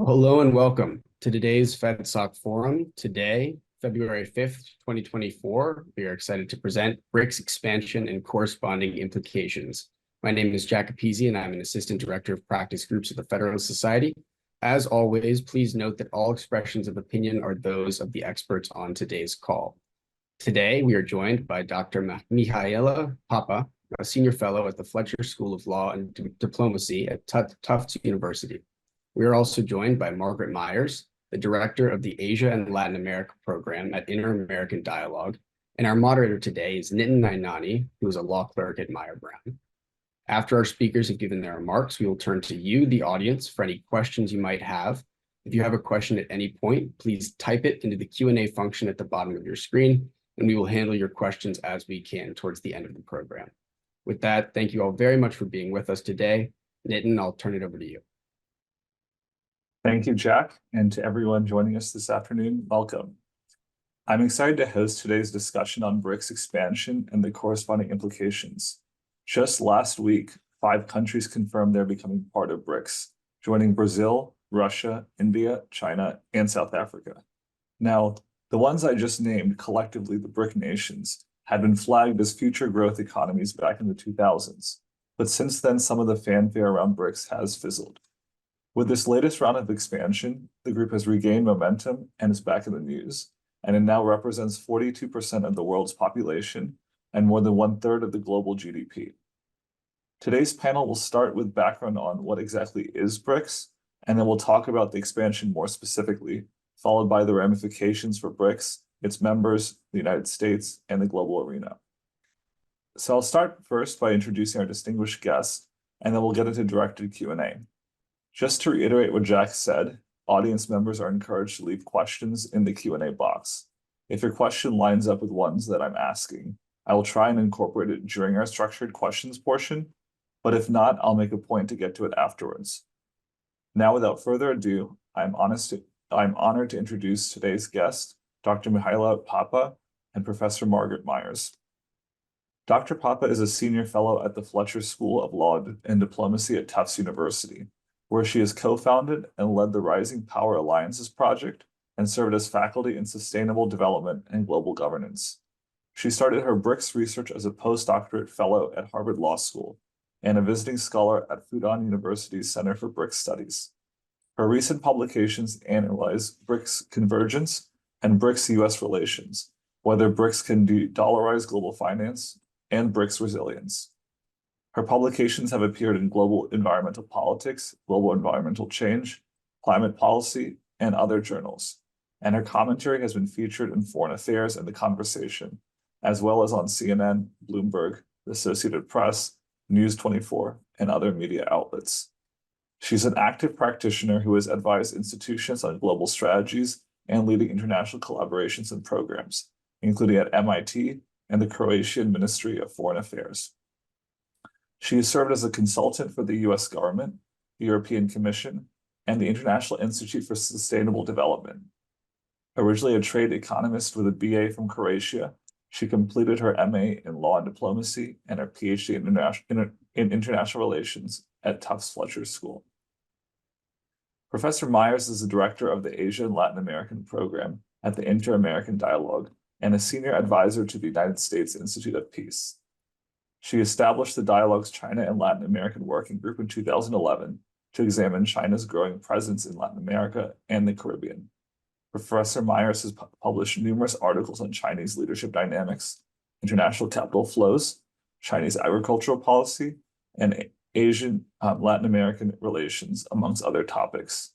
Hello and welcome to today's FedSoc Forum. Today, February 5th, 2024, we are excited to present BRICS expansion and corresponding implications. My name is Jack Apese, and I'm an Assistant Director of Practice Groups at the Federalist Society. As always, please note that all expressions of opinion are those of the experts on today's call. Today, we are joined by Dr. Mihaela Papa, a Senior Fellow at the Fletcher School of Law and Diplomacy at Tufts University. We are also joined by Margaret Myers, the Director of the Asia and Latin America Program at Inter-American Dialogue, and our moderator today is Nitin Nainani, who is a law clerk at Meyer Brown. After our speakers have given their remarks, we will turn to you, the audience, for any questions you might have. If you have a question at any point, please type it into the Q&A function at the bottom of your screen, and we will handle your questions as we can towards the end of the program. With that, thank you all very much for being with us today. Nitin, I'll turn it over to you. Thank you, Jack, and to everyone joining us this afternoon, welcome. I'm excited to host today's discussion on BRICS expansion and the corresponding implications. Just last week, 5 countries confirmed they're becoming part of BRICS, joining Brazil, Russia, India, China, and South Africa. Now, the ones I just named, collectively the BRIC nations, had been flagged as future growth economies back in the 2000s, but since then some of the fanfare around BRICS has fizzled. With this latest round of expansion, the group has regained momentum and is back in the news, and it now represents 42% of the world's population and more than 1/3 of the global GDP. Today's panel will start with background on what exactly is BRICS, and then we'll talk about the expansion more specifically, followed by the ramifications for BRICS, its members, the United States, and the global arena. So I'll start first by introducing our distinguished guest, and then we'll get into directed Q&A. Just to reiterate what Jack said, audience members are encouraged to leave questions in the Q&A box. If your question lines up with ones that I'm asking, I will try and incorporate it during our structured questions portion, but if not, I'll make a point to get to it afterwards. Now, without further ado, I'm honored to introduce today's guest, Dr. Mihaela Papa and Professor Margaret Myers. Dr. Papa is a senior fellow at the Fletcher School of Law and Diplomacy at Tufts University, where she has co-founded and led the Rising Power Alliances project and served as faculty in sustainable development and global governance. She started her BRICS research as a postdoctorate fellow at Harvard Law School and a visiting scholar at Fudan University's Center for BRICS Studies. Her recent publications analyze BRICS convergence and BRICS-US relations, whether BRICS can de-dollarize global finance, and BRICS resilience. Her publications have appeared in Global Environmental Politics, Global Environmental Change, Climate Policy, and other journals, and her commentary has been featured in Foreign Affairs and The Conversation, as well as on CNN, Bloomberg, the Associated Press, News 24, and other media outlets. She's an active practitioner who has advised institutions on global strategies and leading international collaborations and programs, including at MIT and the Croatian Ministry of Foreign Affairs. She has served as a consultant for the US government, the European Commission, and the International Institute for Sustainable Development. Originally a trade economist with a BA from Croatia, she completed her MA in Law and Diplomacy and her PhD in International Relations at Tufts Fletcher School. Professor Myers is the director of the Asia and Latin American Program at the Inter-American Dialogue and a senior advisor to the United States Institute of Peace. She established the Dialogue's China and Latin American Working Group in 2011 to examine China's growing presence in Latin America and the Caribbean. Professor Myers has published numerous articles on Chinese leadership dynamics, international capital flows, Chinese agricultural policy, and Asian Latin American relations, amongst other topics.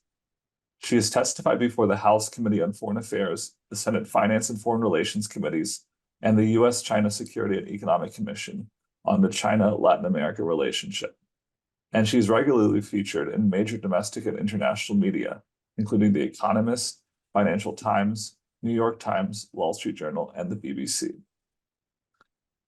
She has testified before the House Committee on Foreign Affairs, the Senate Finance and Foreign Relations Committees, and the U.S.-China Security and Economic Commission on the China-Latin America relationship. And she's regularly featured in major domestic and international media, including The Economist, Financial Times, New York Times, Wall Street Journal, and the BBC.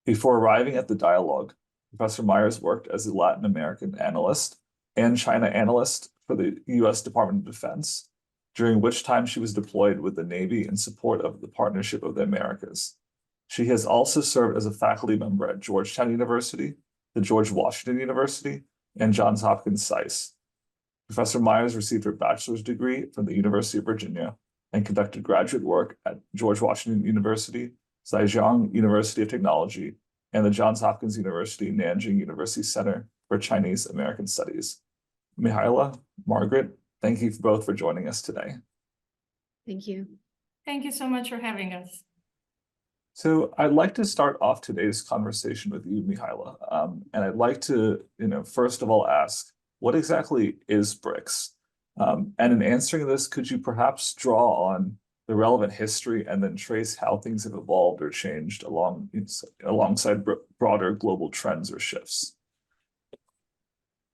Before arriving at the Dialogue, Professor Myers worked as a Latin American analyst and China analyst for the U.S. Department of Defense, during which time she was deployed with the Navy in support of the Partnership of the Americas. She has also served as a faculty member at Georgetown University, the George Washington University, and Johns Hopkins SAIS. Professor Myers received her bachelor's degree from the University of Virginia and conducted graduate work at George Washington University, Zhejiang University of Technology, and the Johns Hopkins University Nanjing University Center for Chinese American Studies. Mihaela, Margaret, thank you both for joining us today. Thank you. Thank you so much for having us. So I'd like to start off today's conversation with you, Mihaela. And I'd like to, first of all ask, what exactly is BRICS? And in answering this, could you perhaps draw on the relevant history and then trace how things have evolved or changed alongside broader global trends or shifts?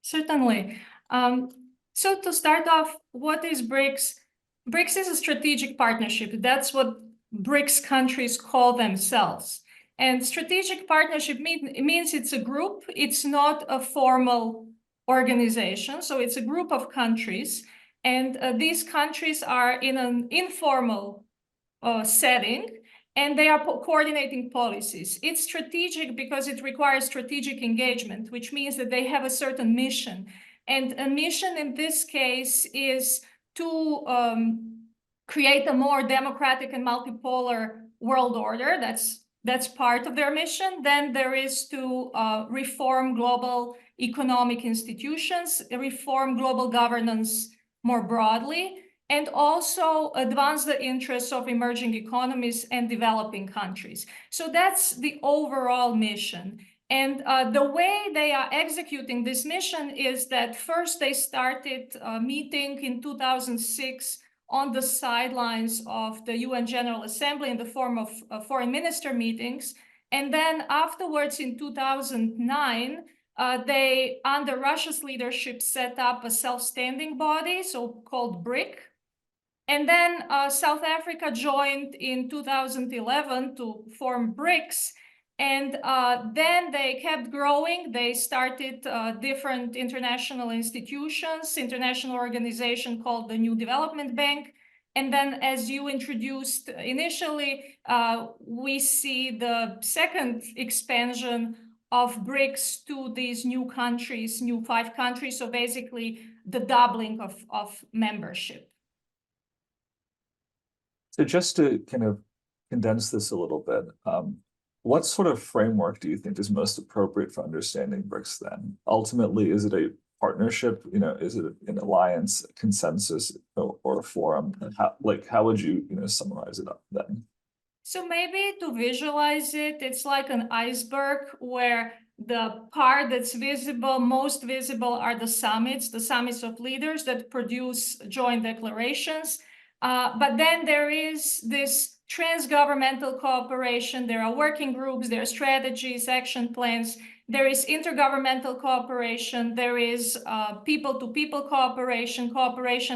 Certainly. So to start off, what is BRICS? BRICS is a strategic partnership. That's what BRICS countries call themselves. And strategic partnership means it's a group. It's not a formal organization. So it's a group of countries. And these countries are in an informal setting, and they are coordinating policies. It's strategic because it requires strategic engagement, which means that they have a certain mission. And a mission in this case is to create a more democratic and multipolar world order. That's part of their mission. Then there is to reform global economic institutions, reform global governance more broadly, and also advance the interests of emerging economies and developing countries. So that's the overall mission. And the way they are executing this mission is that first they started meeting in 2006 on the sidelines of the UN General Assembly in the form of foreign minister meetings. And then afterwards in 2009, they, under Russia's leadership, set up a self-standing body, so-called BRIC. And then South Africa joined in 2011 to form BRICS. And then they kept growing. They started different international institutions, international organization called the New Development Bank. And then, as you introduced initially, we see the second expansion of BRICS to these new countries, new 5 countries. So basically the doubling of membership. So just to kind of condense this a little bit, what sort of framework do you think is most appropriate for understanding BRICS then? Ultimately, is it a partnership? Is it an alliance, a consensus, or a forum? And how would you, summarize it up then? So maybe to visualize it, it's like an iceberg where the part that's visible, most visible, are the summits of leaders that produce joint declarations. But then there is this trans-governmental cooperation. There are working groups, there are strategies, action plans. There is intergovernmental cooperation. There is people-to-people cooperation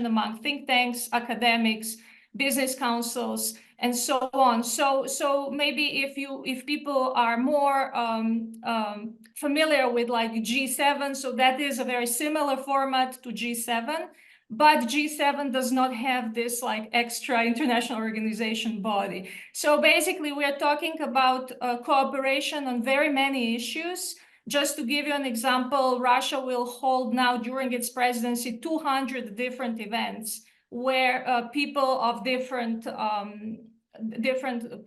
among think tanks, academics, business councils, and so on. So maybe if people are more familiar with like G7, so that is a very similar format to G7. But G7 does not have this like extra international organization body. So basically, we are talking about cooperation on very many issues. Just to give you an example, Russia will hold now during its presidency 200 different events where people of different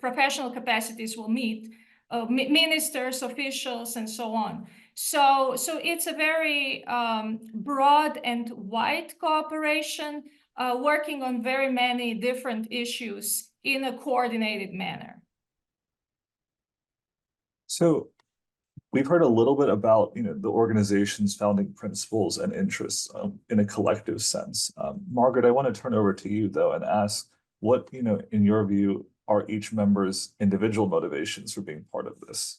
professional capacities will meet, ministers, officials, and so on. So it's a very broad and wide cooperation, working on very many different issues in a coordinated manner. So we've heard a little bit about the organization's founding principles and interests in a collective sense. Margaret, I want to turn over to you though and ask what in your view are each member's individual motivations for being part of this?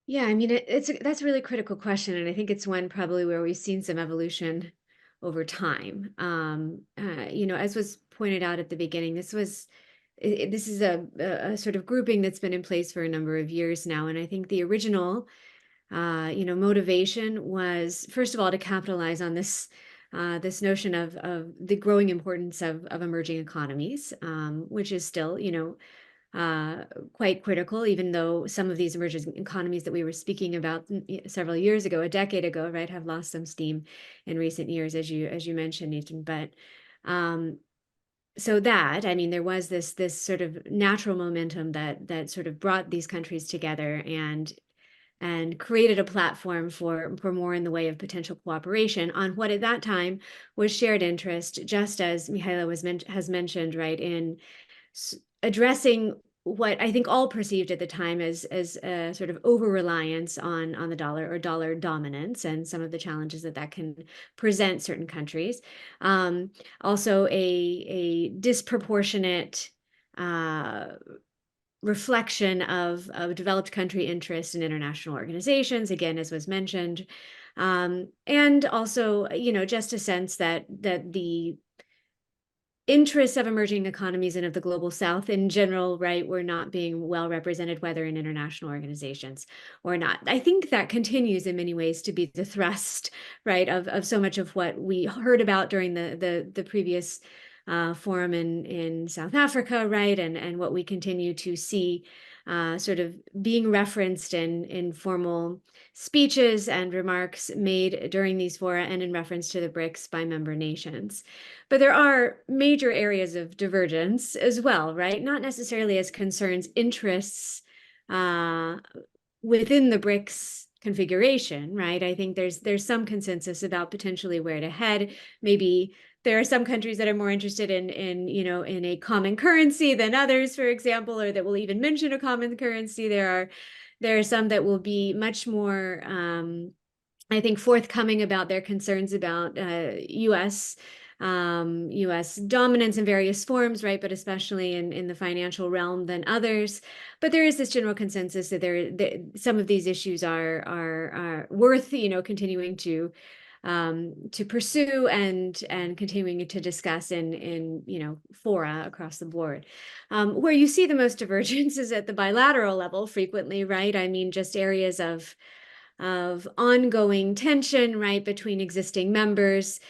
Yeah, I mean, that's a really critical question, and I think it's one probably where we've seen some evolution over time. As was pointed out at the beginning, this is a sort of grouping that's been in place for a number of years now, and I think the original, motivation was first of all to capitalize on this notion of the growing importance of emerging economies, which is still, quite critical, even though some of these emerging economies that we were speaking about several years ago, a decade ago, right, have lost some steam in recent years, as you mentioned, Ethan. But so that, I mean, there was this sort of natural momentum that sort of brought these countries together and created a platform for more in the way of potential cooperation on what at that time was shared interest, just as Mihaela has mentioned, right, in addressing what I think all perceived at the time as a sort of over-reliance on the dollar or dollar dominance and some of the challenges that can present certain countries. Also a disproportionate reflection of developed country interest in international organizations, again, as was mentioned. And also, just a sense that the interests of emerging economies and of the global South in general, right, were not being well represented, whether in international organizations or not. I think that continues in many ways to be the thrust, right, of so much of what we heard about during the previous forum in South Africa, right, and what we continue to see sort of being referenced in formal speeches and remarks made during these fora and in reference to the BRICS by member nations. But there are major areas of divergence as well, right? Not necessarily as concerns interests within the BRICS configuration, right? I think there's some consensus about potentially where to head. Maybe there are some countries that are more interested in a common currency than others, for example, or that will even mention a common currency. There are some that will be much more, I think, forthcoming about their concerns about U.S. dominance in various forms, right? But especially in the financial realm than others. But there is this general consensus that some of these issues are worth, continuing to pursue and continuing to discuss in fora across the board. Where you see the most divergence is at the bilateral level frequently, right? I mean, just areas of ongoing tension, right, between existing members,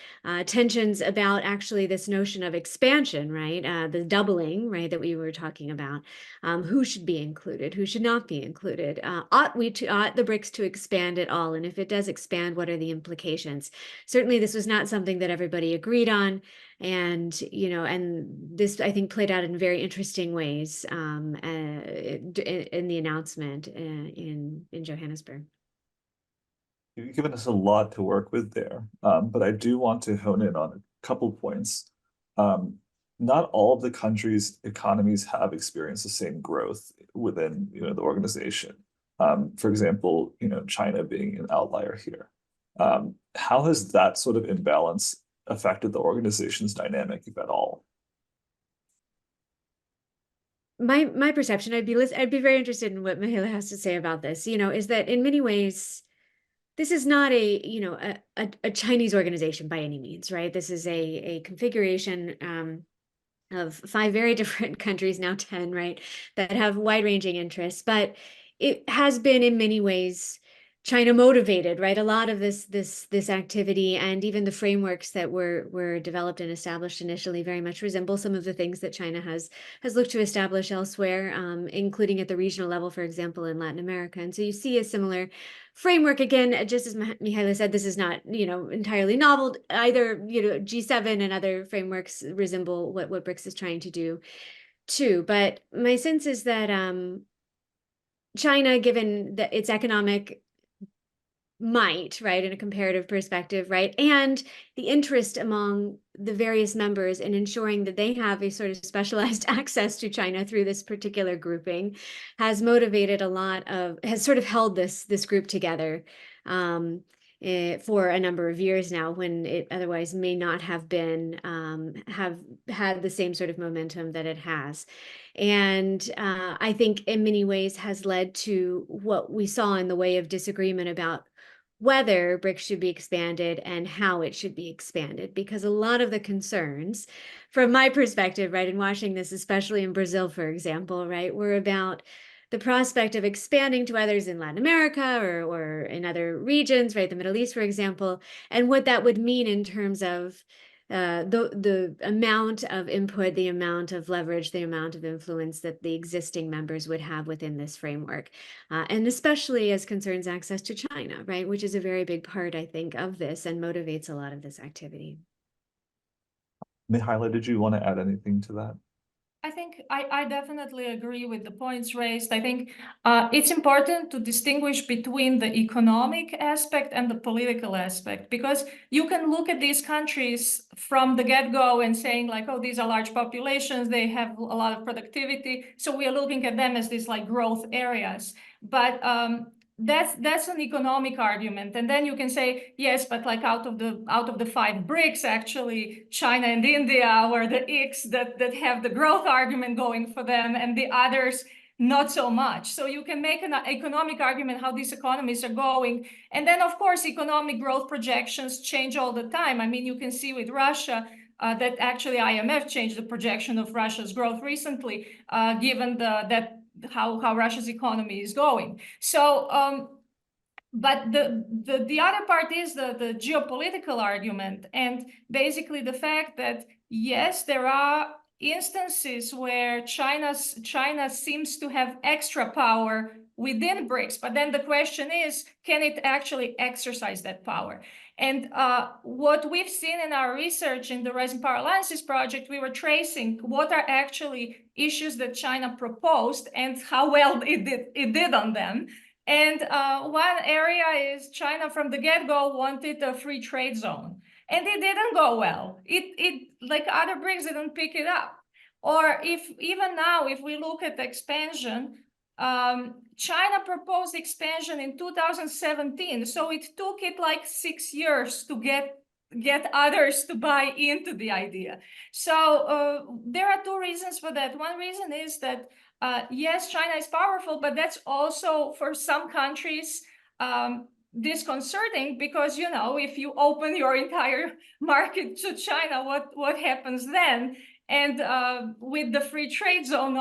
tensions about actually this notion of expansion, right, the doubling, right, that we were talking about, who should be included, who should not be included, ought the BRICS to expand at all, and if it does expand, what are the implications? Certainly, this was not something that everybody agreed on, and and this I think played out in very interesting ways in the announcement in Johannesburg. You've given us a lot to work with there, but I do want to hone in on a couple points. Not all of the countries' economies have experienced the same growth within the organization. For example, China being an outlier here. How has that sort of imbalance affected the organization's dynamic, if at all? My perception, I'd be very interested in what Mihaela has to say about this. Is that in many ways, this is not a Chinese organization by any means, right? This is a configuration of 5 very different countries, now 10, right, that have wide-ranging interests. But it has been in many ways China motivated, right? A lot of this activity and even the frameworks that were developed and established initially very much resemble some of the things that China has looked to establish elsewhere, including at the regional level, for example, in Latin America. And so you see a similar framework. Again, just as Mihaela said, this is not entirely novel. Either G7 and other frameworks resemble what BRICS is trying to do too. But my sense is that China, given its economic might, right, in a comparative perspective, right, and the interest among the various members in ensuring that they have a sort of specialized access to China through this particular grouping, has motivated has sort of held this group together for a number of years now, when it otherwise may not have been have had the same sort of momentum that it has. And I think in many ways has led to what we saw in the way of disagreement about whether BRICS should be expanded and how it should be expanded, because a lot of the concerns, from my perspective, right, in watching this, especially in Brazil, for example, right, were about the prospect of expanding to others in Latin America or in other regions, right, the Middle East, for example, and what that would mean in terms of the amount of input, the amount of leverage, the amount of influence that the existing members would have within this framework. And especially as concerns access to China, right, which is a very big part, I think, of this and motivates a lot of this activity. Mihaela, did you want to add anything to that? I think I definitely agree with the points raised. I think it's important to distinguish between the economic aspect and the political aspect, because you can look at these countries from the get-go and saying like, oh, these are large populations, they have a lot of productivity, so we are looking at them as these like growth areas. But that's an economic argument, and then you can say yes, but like out of the 5 BRICS, actually China and India were the X that have the growth argument going for them, and the others not so much. So you can make an economic argument how these economies are going, and then of course economic growth projections change all the time. I mean, you can see with Russia that actually IMF changed the projection of Russia's growth recently, given how Russia's economy is going. So, but the other part is the geopolitical argument, and basically the fact that yes, there are instances where China seems to have extra power within BRICS, but then the question is, can it actually exercise that power? And what we've seen in our research in the Rising Power Alliances project, we were tracing what are actually issues that China proposed and how well it did on them. And one area is China from the get-go wanted a free trade zone, and it didn't go well. It like other BRICS didn't pick it up. Or even now, if we look at expansion, China proposed expansion in 2017, so it took it like 6 years to get others to buy into the idea. So there are 2 reasons for that. One reason is that yes, China is powerful, but that's also for some countries disconcerting, because you know, if you open your entire market to China, what happens then? And with the free trade zone,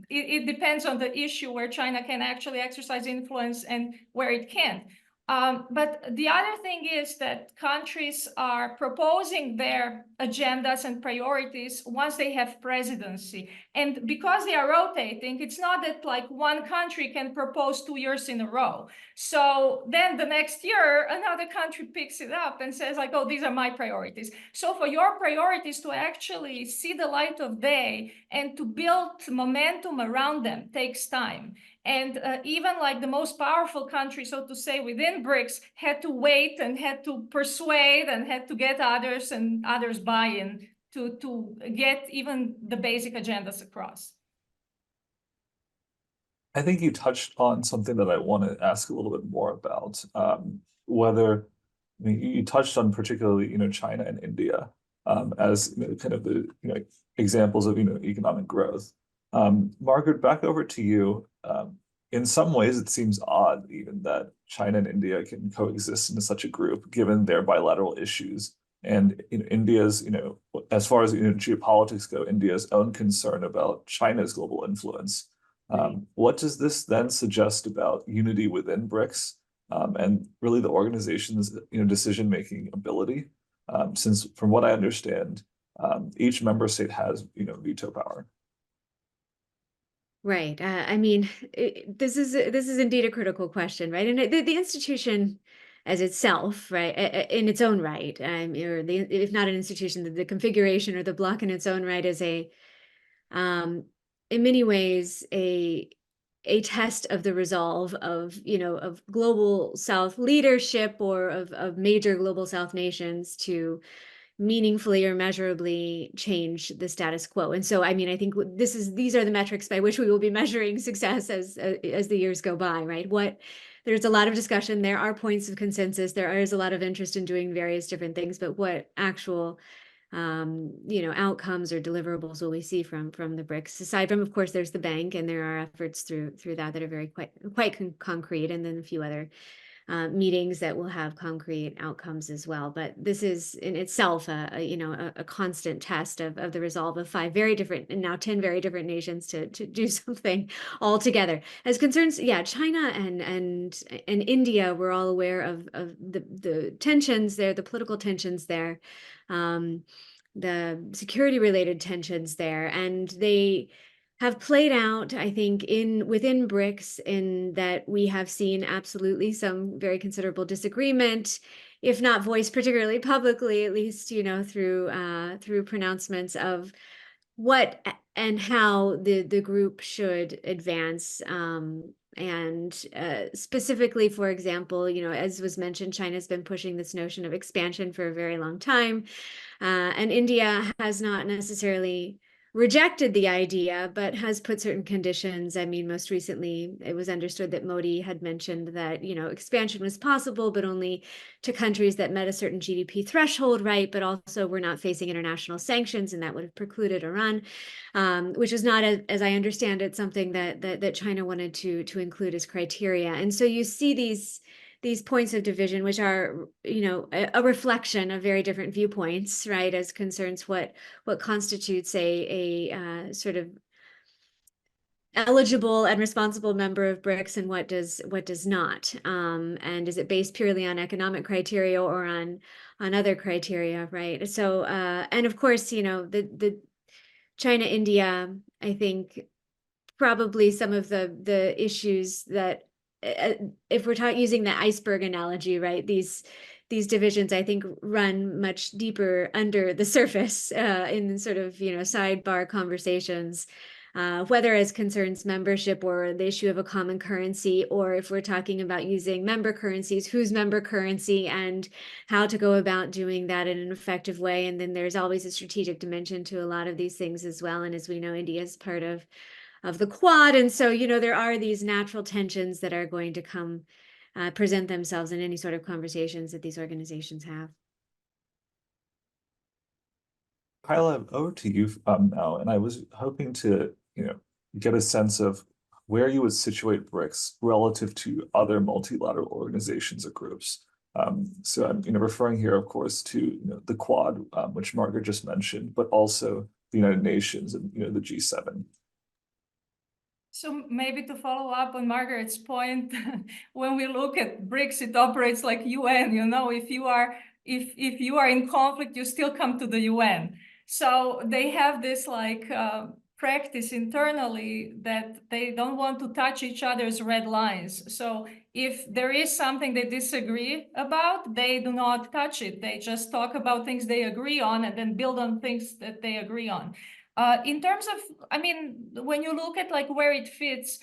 it depends on the issue where China can actually exercise influence and where it can't. But the other thing is that countries are proposing their agendas and priorities once they have presidency. And because they are rotating, it's not that like one country can propose 2 years in a row. So then the next year, another country picks it up and says like, oh, these are my priorities. So for your priorities to actually see the light of day and to build momentum around them takes time. And even like the most powerful country, so to say, within BRICS had to wait and had to persuade and had to get others and others buy-in to get even the basic agendas across. I think you touched on something that I want to ask a little bit more about, whether, I mean, you touched on particularly, you know, China and India as, you know, kind of the, you know, examples of, you know, economic growth. Margaret, back over to you. In some ways, it seems odd even that China and India can coexist in such a group, given their bilateral issues. And in India's, you know, as far as, you know, geopolitics go, India's own concern about China's global influence. What does this then suggest about unity within BRICS and really the organization's, you know, decision-making ability? Since from what I understand, each member state has, you know, veto power. Right. I mean, this is indeed a critical question, right? And the institution as itself, right, in its own right, or if not an institution, the configuration or the bloc in its own right is in many ways a test of the resolve of, you know, of global South leadership or of major global South nations to meaningfully or measurably change the status quo. And so, I mean, I think these are the metrics by which we will be measuring success as the years go by, right? There's a lot of discussion. There are points of consensus. There is a lot of interest in doing various different things, but what actual, you know, outcomes or deliverables will we see from the BRICS? Aside from, of course, there's the bank, and there are efforts through that are very quite concrete, and then a few other meetings that will have concrete outcomes as well. But this is in itself a constant test of the resolve of 5 very different and now 10 very different nations to do something all together. As concerns, China and India, we're all aware of the tensions there, the political tensions there, the security related tensions there, and they have played out, I think, within BRICS, in that we have seen absolutely some very considerable disagreement, if not voiced particularly publicly, at least through pronouncements of what and how the group should advance. And specifically, for example, as was mentioned, China's been pushing this notion of expansion for a very long time, and India has not necessarily rejected the idea, but has put certain conditions. I mean, most recently, it was understood that Modi had mentioned that, expansion was possible, but only to countries that met a certain GDP threshold, right? But also were not facing international sanctions, and that would have precluded Iran, which is not, as I understand it, something that China wanted to include as criteria. And so you see these points of division, which are, a reflection of very different viewpoints, right, as concerns what constitutes a sort of eligible and responsible member of BRICS and what does not. And is it based purely on economic criteria or on other criteria, right? So, and of course, the China, India, I think probably some of the issues that, if we're using the iceberg analogy, right, these divisions, I think, run much deeper under the surface in sort of, sidebar conversations, whether as concerns membership or the issue of a common currency, or if we're talking about using member currencies, whose member currency and how to go about doing that in an effective way. And then there's always a strategic dimension to a lot of these things as well. And as we know, India is part of the Quad. And so, there are these natural tensions that are going to come present themselves in any sort of conversations that these organizations have. Kyla, over to you now, and I was hoping to, get a sense of where you would situate BRICS relative to other multilateral organizations or groups. So I'm, referring here, of course, to the Quad, which Margaret just mentioned, but also the United Nations and the G7. So maybe to follow up on Margaret's point, when we look at BRICS, it operates like UN. If you are in conflict, you still come to the UN. So they have this practice internally that they don't want to touch each other's red lines. So if there is something they disagree about, they do not touch it. They just talk about things they agree on and then build on things that they agree on. In terms of, when you look at where it fits,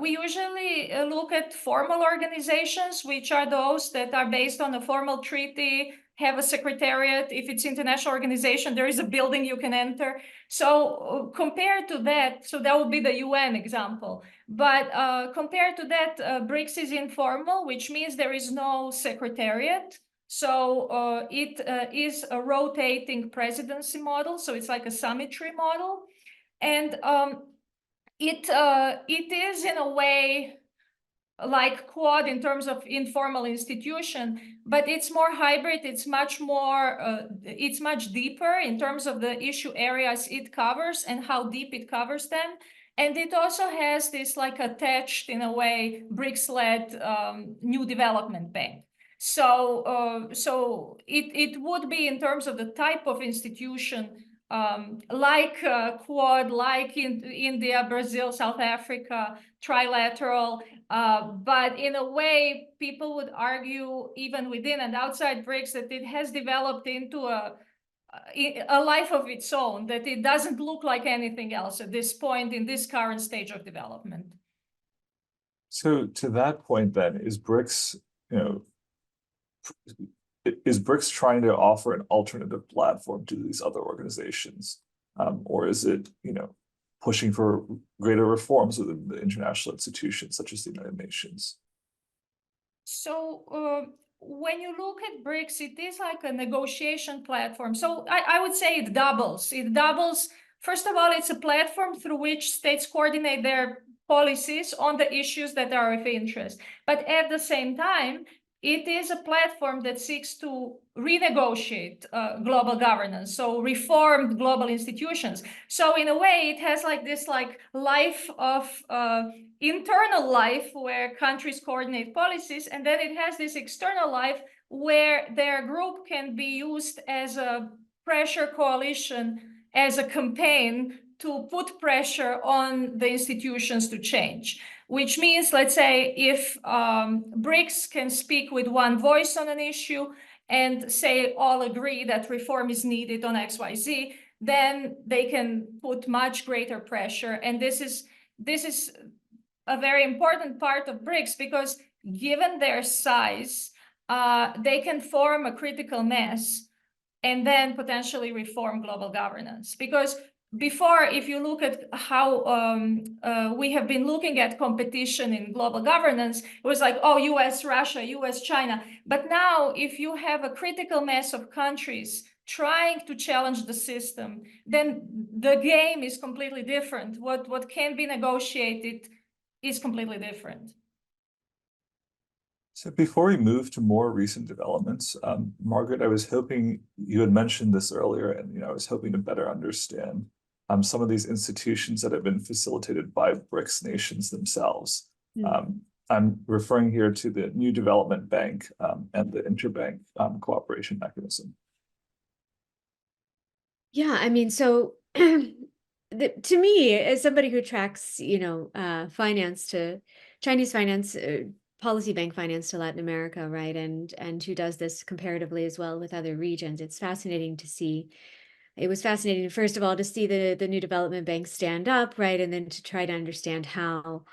we usually look at formal organizations, which are those that are based on a formal treaty, have a secretariat. If it's international organization, there is a building you can enter. So compared to that, so that would be the UN example. But compared to that, BRICS is informal, which means there is no secretariat. So it is a rotating presidency model. So it's like a symmetry model. And it is in a way like Quad in terms of informal institution, but it's more hybrid. It's much more, it's much deeper in terms of the issue areas it covers and how deep it covers them. And it also has this attached, in a way, BRICS-led new development bank. So it would be, in terms of the type of institution, like Quad, like in India, Brazil, South Africa, trilateral. But in a way, people would argue, even within and outside BRICS, that it has developed into a life of its own, that it doesn't look like anything else at this point in this current stage of development. So to that point, then, is BRICS, is BRICS trying to offer an alternative platform to these other organizations, or is it, pushing for greater reforms within the international institutions such as the United Nations? So when you look at BRICS, it is like a negotiation platform. So I would say it doubles. It doubles. First of all, it's a platform through which states coordinate their policies on the issues that are of interest. But at the same time, it is a platform that seeks to renegotiate global governance, so reform global institutions. So in a way, it has like this life of internal life where countries coordinate policies, and then it has this external life where their group can be used as a pressure coalition, as a campaign to put pressure on the institutions to change. Which means, let's say, if BRICS can speak with one voice on an issue and say all agree that reform is needed on XYZ, then they can put much greater pressure. And this is a very important part of BRICS, because given their size, they can form a critical mass and then potentially reform global governance. Because before, if you look at how we have been looking at competition in global governance, it was like, oh, US, Russia, US, China. But now, if you have a critical mass of countries trying to challenge the system, then the game is completely different. What can be negotiated is completely different. So before we move to more recent developments, Margaret, I was hoping you had mentioned this earlier, and I was hoping to better understand some of these institutions that have been facilitated by BRICS nations themselves. I'm referring here to the New Development Bank and the Interbank Cooperation Mechanism. Yeah, I mean, so to me, as somebody who tracks, finance to Chinese finance, policy bank finance to Latin America, right, and who does this comparatively as well with other regions, it's fascinating to see. It was fascinating, first of all, to see the New Development Bank stand up, right, and then to try to understand how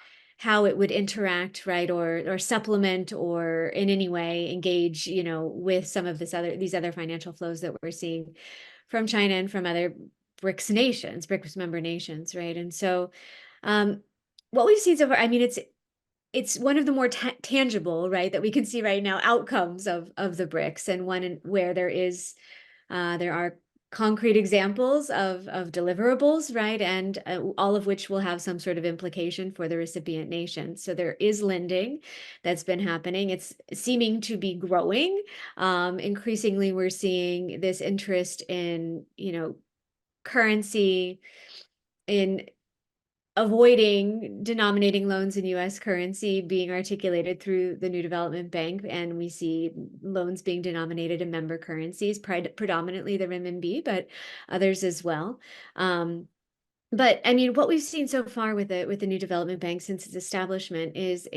it would interact, right, or supplement or in any way engage, with some of these other financial flows that we're seeing from China and from other BRICS member nations, right? And so, what we've seen so far, I mean, it's one of the more tangible, right, that we can see right now, outcomes of the BRICS, and one where there are concrete examples of deliverables, right, and all of which will have some sort of implication for the recipient nation. So there is lending that's been happening. It's seeming to be growing. Increasingly, we're seeing this interest in, currency, in avoiding denominating loans in US currency being articulated through the New Development Bank. And we see loans being denominated in member currencies, predominantly the renminbi, but others as well. But I mean, what we've seen so far with the New Development Bank since its establishment is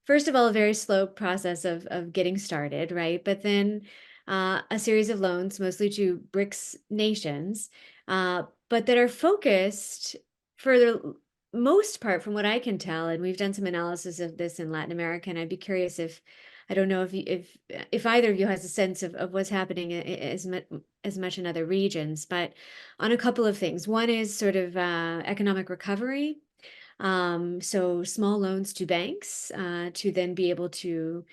first of all, a very slow process of getting started, right? But then a series of loans, mostly to BRICS nations, but that are focused for the most part, from what I can tell, and we've done some analysis of this in Latin America, and I'd be curious I don't know if either of you has a sense of what's happening as much in other regions, but on a couple of things. One is sort of economic recovery. So small loans to banks to then be able to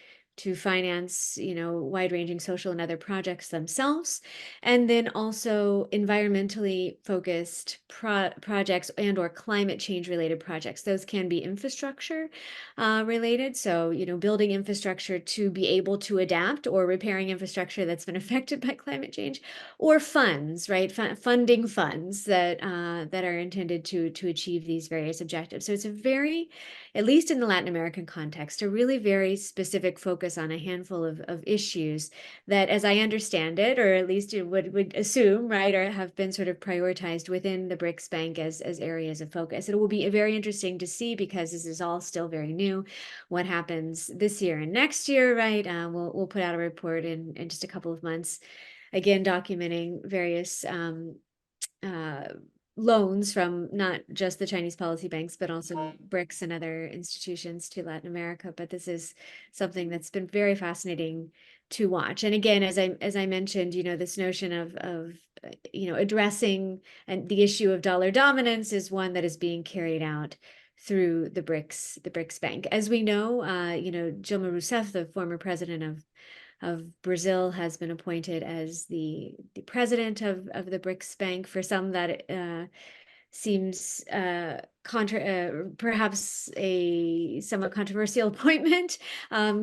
finance, wide-ranging social and other projects themselves, and then also environmentally focused projects and or climate change related projects. Those can be infrastructure related, so building infrastructure to be able to adapt, or repairing infrastructure that's been affected by climate change, or funds, right, funding funds that are intended to achieve these various objectives. So it's a very, at least in the Latin American context, a really very specific focus on a handful of issues that, as I understand it, or at least it would assume, right, or have been sort of prioritized within the BRICS Bank as areas of focus. It will be very interesting to see, because this is all still very new, what happens this year and next year, right? We'll put out a report in just a couple of months, again, documenting various loans from not just the Chinese policy banks, but also BRICS and other institutions to Latin America. But this is something that's been very fascinating to watch. And again, as I mentioned, this notion of addressing and the issue of dollar dominance is one that is being carried out through the BRICS Bank. As we know, Dilma Rousseff, the former president of Brazil, has been appointed as the president of the BRICS Bank. For some, that seems perhaps a somewhat controversial appointment,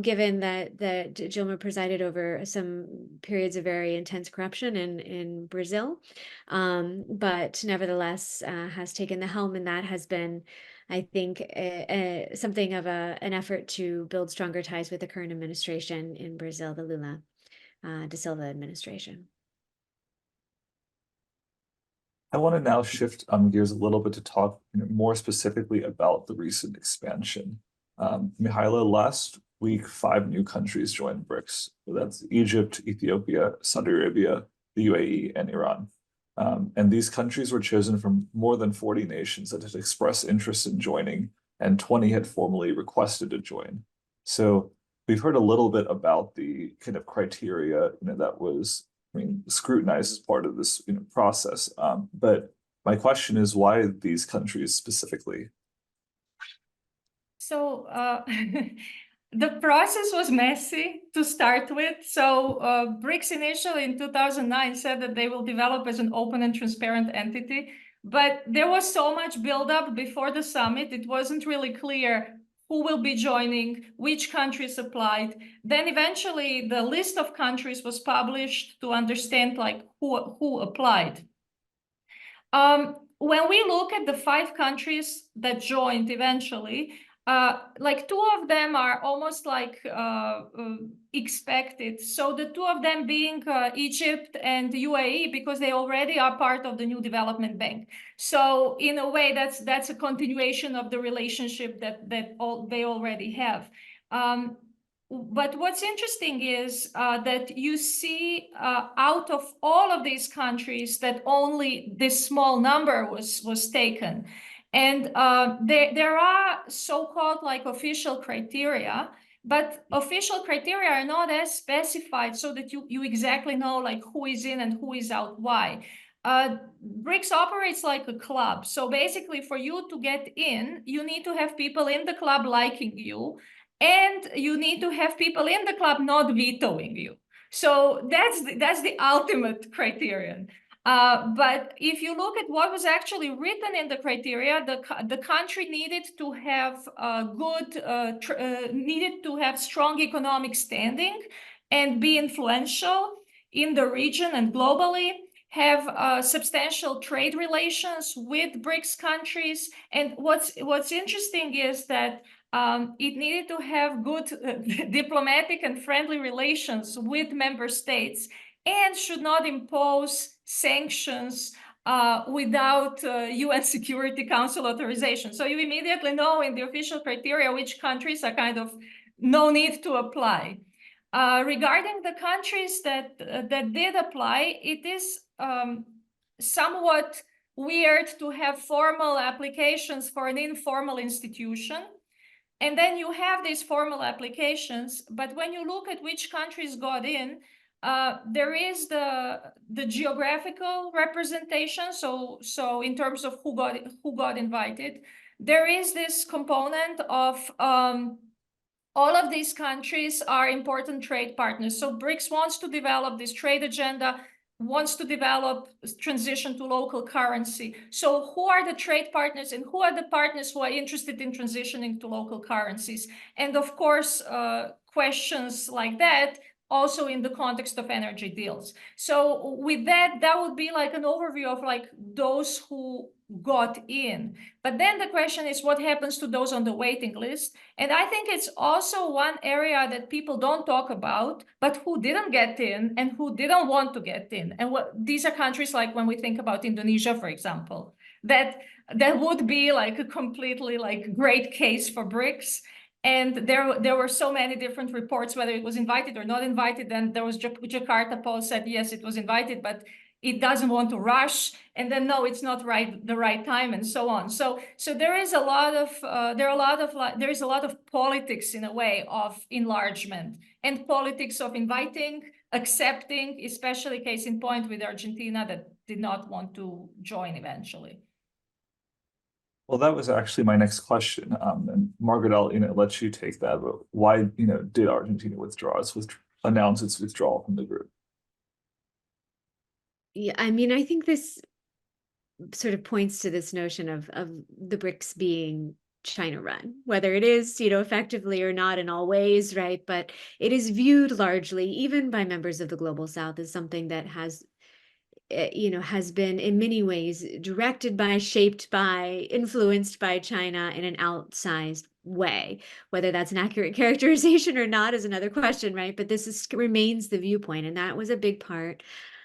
given that Dilma presided over some periods of very intense corruption in Brazil, but nevertheless has taken the helm, and that has been, I think, something of an effort to build stronger ties with the current administration in Brazil, the Lula da Silva administration. I want to now shift gears a little bit to talk more specifically about the recent expansion. Mihaela, last week, 5 new countries joined BRICS. So that's Egypt, Ethiopia, Saudi Arabia, the UAE, and Iran. And these countries were chosen from more than 40 nations that had expressed interest in joining, and 20 had formally requested to join. So we've heard a little bit about the kind of criteria that was scrutinized as part of this process. But my question is, why these countries specifically? So the process was messy to start with. So BRICS initially in 2009 said that they will develop as an open and transparent entity, but there was so much buildup before the summit, it wasn't really clear who will be joining, which countries applied. Then eventually the list of countries was published to understand like who applied. When we look at the 5 countries that joined eventually, like 2 of them are almost like expected. So the 2 of them being Egypt and the UAE, because they already are part of the new development bank. So in a way, that's a continuation of the relationship that they already have. But what's interesting is that you see out of all of these countries that only this small number was taken. And there are so-called like official criteria, but official criteria are not as specified so that you exactly know like who is in and who is out, why. BRICS operates like a club. So basically for you to get in, you need to have people in the club liking you, and you need to have people in the club not vetoing you. So that's the ultimate criterion. But if you look at what was actually written in the criteria, the country needed to have needed to have strong economic standing and be influential in the region and globally, have substantial trade relations with BRICS countries. And what's interesting is that it needed to have good diplomatic and friendly relations with member states, and should not impose sanctions without UN Security Council authorization. So you immediately know in the official criteria which countries are kind of no need to apply. Regarding the countries that did apply, it is somewhat weird to have formal applications for an informal institution. And then you have these formal applications, but when you look at which countries got in, there is the geographical representation. So in terms of who got invited, there is this component of all of these countries are important trade partners. So BRICS wants to develop this trade agenda, wants to develop transition to local currency. So who are the trade partners, and who are the partners who are interested in transitioning to local currencies? And of course, questions like that also in the context of energy deals. So with that would be like an overview of like those who got in. But then the question is, what happens to those on the waiting list? And I think it's also one area that people don't talk about, but who didn't get in and who didn't want to get in. And these are countries like when we think about Indonesia, for example, that would be like a completely like great case for BRICS. And there were so many different reports, whether it was invited or not invited. Then there was Jakarta Post said, yes, it was invited, but it doesn't want to rush. And then, no, it's not the right time, and so on. So there is a lot of politics in a way of enlargement, and politics of inviting, accepting, especially case in point with Argentina that did not want to join eventually. Well, that was actually my next question. And Margaret, I'll let you take that. But why did Argentina announce its withdrawal from the group? Yeah, I mean, I think this sort of points to this notion of the BRICS being China run, whether it is, effectively or not in all ways, right? But it is viewed largely, even by members of the global South, as something that has been in many ways directed by, shaped by, influenced by China in an outsized way. Whether that's an accurate characterization or not is another question, right? But this remains the viewpoint, and that was a big part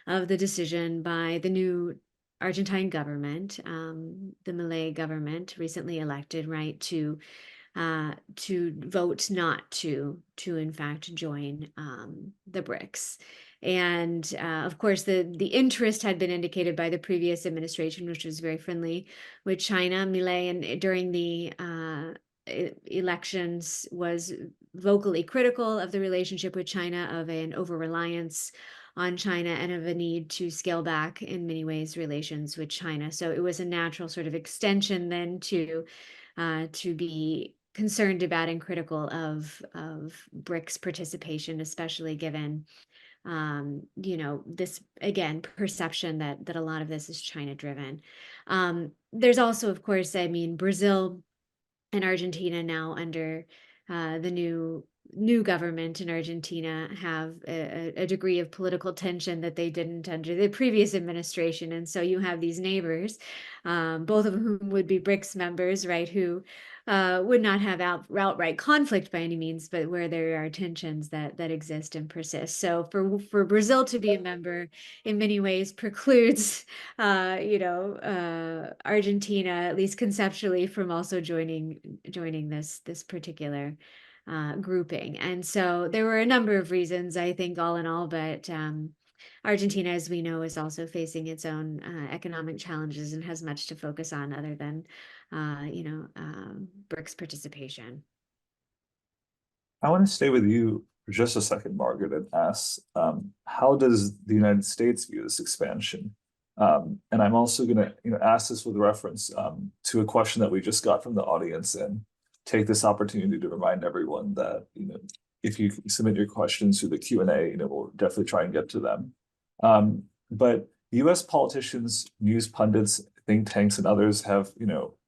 of the decision by the new Argentine government, the Malay government recently elected, right, to vote not to in fact join the BRICS. And of course, the interest had been indicated by the previous administration, which was very friendly with China. Milei, and during the elections, was vocally critical of the relationship with China, of an over-reliance on China, and of a need to scale back in many ways relations with China. So it was a natural sort of extension then to be concerned about and critical of BRICS participation, especially given this, again, perception that a lot of this is China driven. There's also, of course, Brazil and Argentina now under the new government in Argentina have a degree of political tension that they didn't under the previous administration. And so you have these neighbors, both of whom would be BRICS members, right, who would not have outright conflict by any means, but where there are tensions that exist and persist. So for Brazil to be a member in many ways precludes, Argentina, at least conceptually, from also joining this particular grouping. And so there were a number of reasons, I think, all in all, but Argentina, as we know, is also facing its own economic challenges and has much to focus on other than, BRICS participation. I want to stay with you for just a second, Margaret, and ask, how does the United States view this expansion? And I'm also going to, ask this with reference to a question that we just got from the audience, and take this opportunity to remind everyone that, if you submit your questions through the Q&A, we'll definitely try and get to them. But US politicians, news pundits, think tanks, and others have,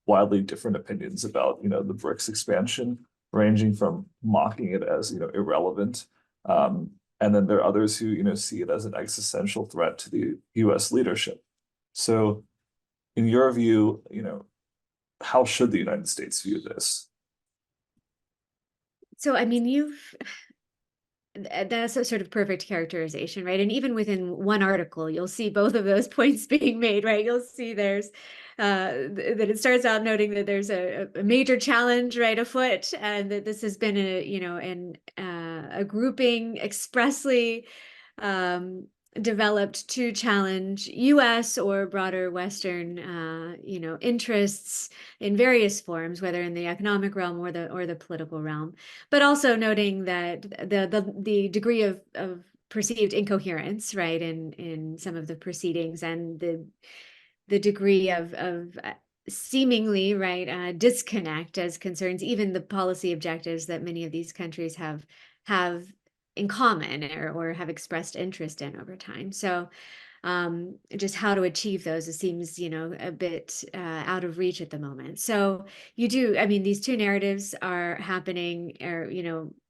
wildly different opinions about, the BRICS expansion, ranging from mocking it as, irrelevant. And then there are others who, see it as an existential threat to the US leadership. So in your view, how should the United States view this? So, that's a sort of perfect characterization, right? And even within one article, you'll see both of those points being made, right? You'll see there's that it starts out noting that there's a major challenge, right, afoot, and that this has been a grouping expressly developed to challenge US or broader Western, interests in various forms, whether in the economic realm or the political realm, but also noting that the degree of perceived incoherence, right, in some of the proceedings, and the degree of seemingly, right, disconnect as concerns even the policy objectives that many of these countries have in common, or have expressed interest in over time. So just how to achieve those, it seems, a bit out of reach at the moment. So these two narratives are happening, or,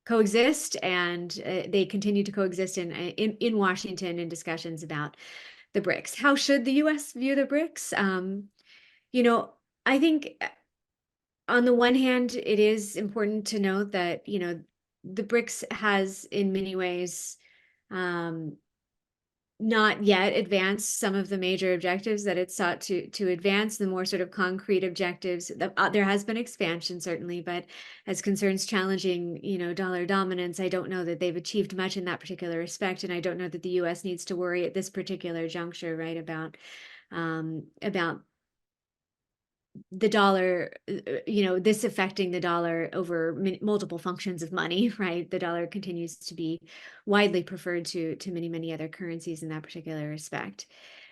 coexist, and they continue to coexist in Washington in discussions about the BRICS. How should the US view the BRICS? I think on the one hand, it is important to note that, the BRICS has in many ways not yet advanced some of the major objectives that it sought to advance, the more sort of concrete objectives. There has been expansion, certainly, but as concerns challenging, dollar dominance, I don't know that they've achieved much in that particular respect, and I don't know that the US needs to worry at this particular juncture, right, about the dollar, this affecting the dollar over multiple functions of money, right? The dollar continues to be widely preferred to many other currencies in that particular respect.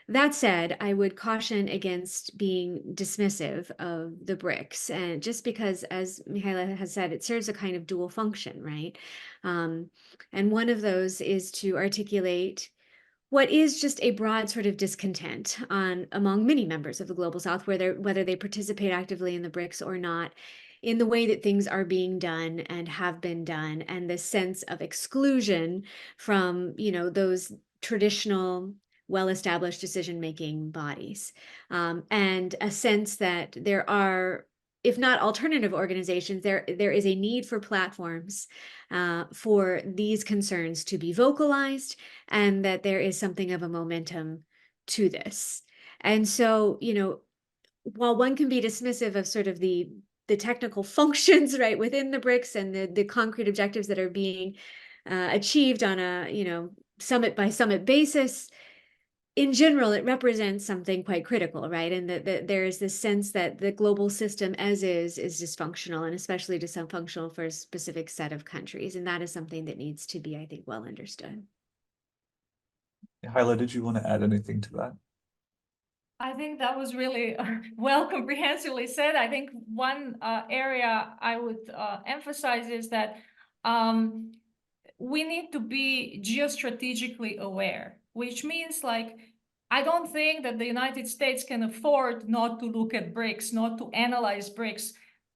That said, I would caution against being dismissive of the BRICS, and just because, as Mihaela has said, it serves a kind of dual function, right? And one of those is to articulate what is just a broad sort of discontent among many members of the Global South, whether they participate actively in the BRICS or not, in the way that things are being done and have been done, and the sense of exclusion from, those traditional, well-established decision-making bodies, and a sense that there are, if not alternative organizations, there is a need for platforms for these concerns to be vocalized, and that there is something of a momentum to this. And so, while one can be dismissive of sort of the technical functions, right, within the BRICS and the concrete objectives that are being achieved on a, summit by summit basis, in general, it represents something quite critical, right? And that there is this sense that the global system as is dysfunctional, and especially dysfunctional for a specific set of countries. And that is something that needs to be, I think, well understood. Hyla, did you want to add anything to that? I think that was really well comprehensively said. I think one area I would emphasize is that we need to be geostrategically aware, which means, like, I don't think that the United States can afford not to look at BRICS, not to analyze BRICS.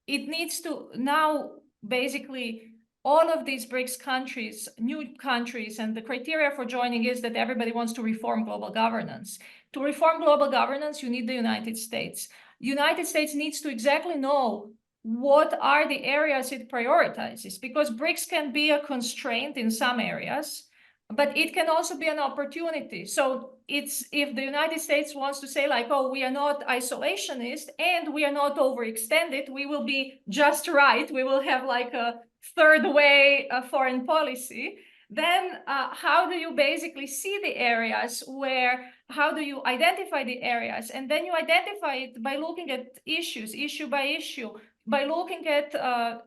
It needs to now, basically, all of these BRICS countries, new countries, and the criteria for joining is that everybody wants to reform global governance. To reform global governance, you need the United States. United States needs to exactly know what are the areas it prioritizes, because BRICS can be a constraint in some areas, but it can also be an opportunity. So it's, if the United States wants to say, like, oh, we are not isolationist and we are not overextended, we will be just right, we will have like a third way foreign policy, then how do you basically see the areas where, how do you identify the areas? And then you identify it by looking at issues, issue by issue, by looking at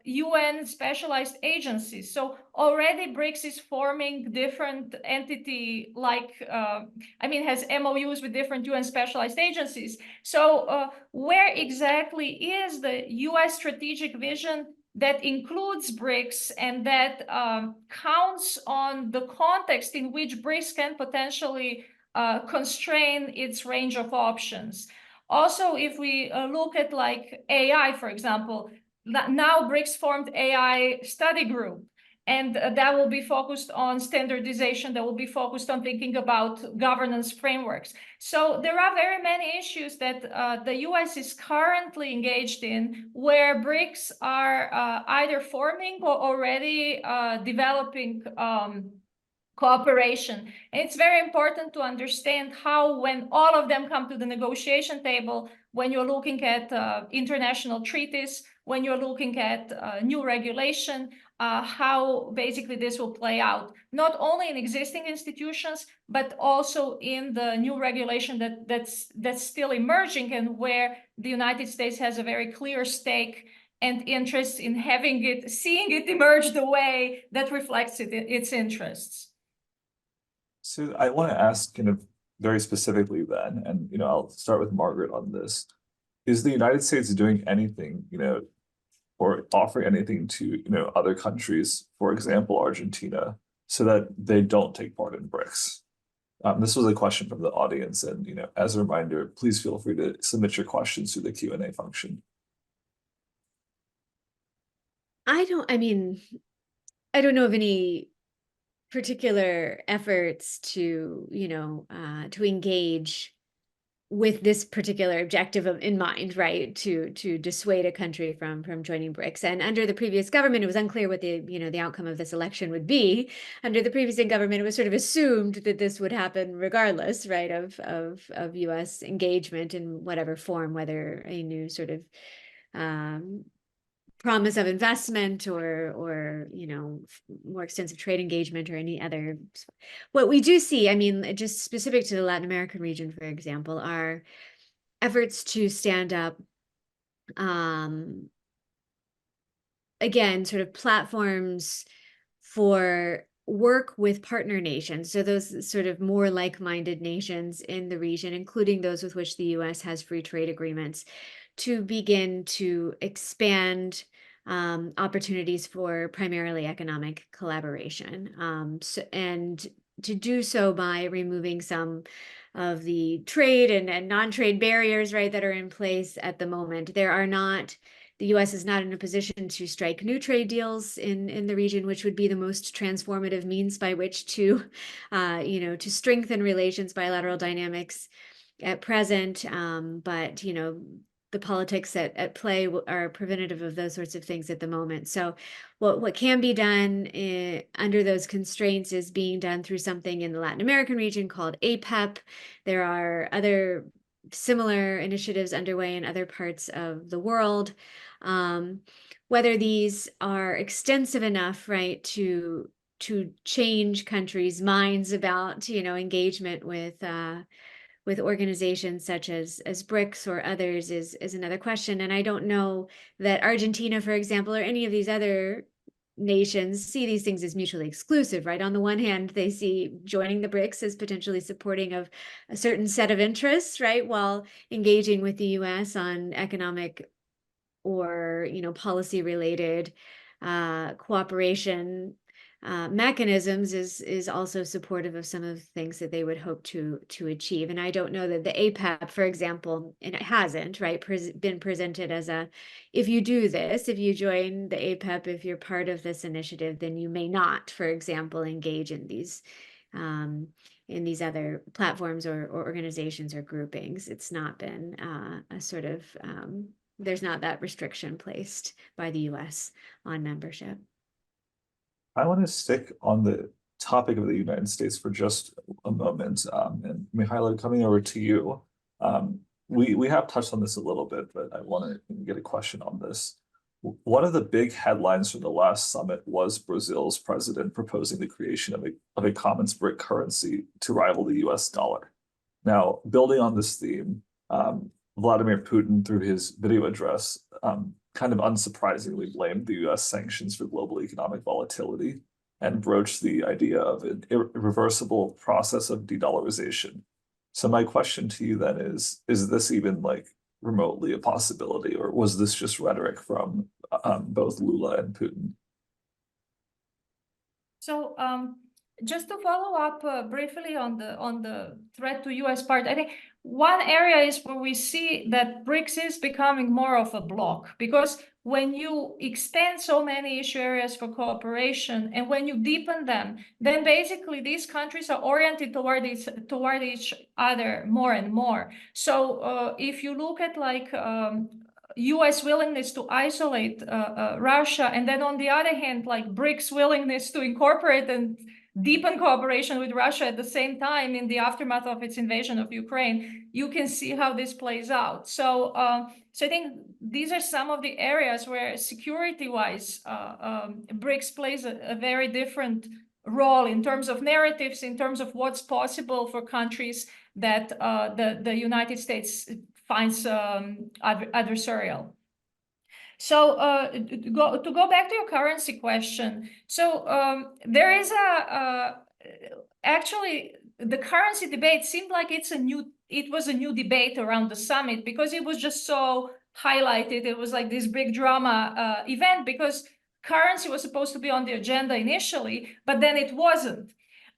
UN specialized agencies. So already BRICS is forming different entity, like, has MOUs with different UN specialized agencies. So where exactly is the US strategic vision that includes BRICS and that counts on the context in which BRICS can potentially constrain its range of options? Also, if we look at like AI, for example, now BRICS formed AI study group, and that will be focused on standardization, that will be focused on thinking about governance frameworks. So there are very many issues that the US is currently engaged in where BRICS are either forming or already developing cooperation. And it's very important to understand how, when all of them come to the negotiation table, when you're looking at international treaties, when you're looking at new regulation, how basically this will play out, not only in existing institutions, but also in the new regulation that's still emerging, and where the United States has a very clear stake and interest in having it, seeing it emerge the way that reflects its interests. So I want to ask kind of very specifically then, and I'll start with Margaret on this. Is the United States doing anything, or offering anything to, other countries, for example, Argentina, so that they don't take part in BRICS? This was a question from the audience, and as a reminder, please feel free to submit your questions through the Q&A function. I don't know of any particular efforts to, to engage with this particular objective in mind, right? To dissuade a country from joining BRICS. And under the previous government, it was unclear what the outcome of this election would be. Under the previous government, it was sort of assumed that this would happen regardless, right, of US engagement in whatever form, whether a new sort of promise of investment or more extensive trade engagement or any other. What we do see, just specific to the Latin American region, for example, are efforts to stand up again, sort of platforms for work with partner nations, so those sort of more like-minded nations in the region, including those with which the US has free trade agreements, to begin to expand opportunities for primarily economic collaboration. And do so by removing some of the trade and non-trade barriers, right, that are in place at the moment. The U.S. is not in a position to strike new trade deals in the region, which would be the most transformative means by which to, to strengthen relations, bilateral dynamics at present. But, the politics at play are preventative of those sorts of things at the moment. So what can be done under those constraints is being done through something in the Latin American region called APEP. There are other similar initiatives underway in other parts of the world. Whether these are extensive enough, right, to change countries' minds about, engagement with organizations such as BRICS or others is another question. And I don't know that Argentina, for example, or any of these other nations see these things as mutually exclusive, right? On the one hand, they see joining the BRICS as potentially supporting of a certain set of interests, right? While engaging with the US on economic or, policy related cooperation mechanisms is also supportive of some of the things that they would hope to achieve. And I don't know that the APEP, for example, and it hasn't, right, been presented as if you do this, if you join the APEP, if you're part of this initiative, then you may not, for example, engage in these other platforms or organizations or groupings. It's not been a sort of, there's not that restriction placed by the US on membership. I want to stick on the topic of the United States for just a moment. And Mihaela, coming over to you, we have touched on this a little bit, but I want to get a question on this. One of the big headlines from the last summit was Brazil's president proposing the creation of a common BRIC currency to rival the US dollar. Now, building on this theme, Vladimir Putin, through his video address, kind of unsurprisingly blamed the US sanctions for global economic volatility and broached the idea of an irreversible process of de-dollarization. So my question to you then is this even like remotely a possibility, or was this just rhetoric from both Lula and Putin? So just to follow up briefly on the threat to US part, I think one area is where we see that BRICS is becoming more of a bloc, because when you extend so many issue areas for cooperation and when you deepen them, then basically these countries are oriented toward each other more and more. So if you look at like US willingness to isolate Russia, and then on the other hand, like BRICS willingness to incorporate and deepen cooperation with Russia at the same time in the aftermath of its invasion of Ukraine, you can see how this plays out. So, so I think these are some of the areas where security-wise, BRICS plays a very different role in terms of narratives, in terms of what's possible for countries that the United States finds adversarial. So to go back to your currency question, so there is actually the currency debate seemed like it was a new debate around the summit because it was just so highlighted. It was like this big drama event because currency was supposed to be on the agenda initially, but then it wasn't.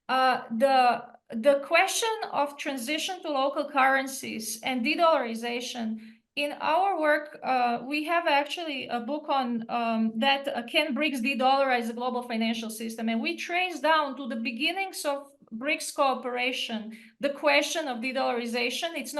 The question of transition to local currencies and de-dollarization, in our work, we have actually a book on that can BRICS de-dollarize the global financial system, and we trace down to the beginnings of BRICS cooperation the question of de-dollarization. It's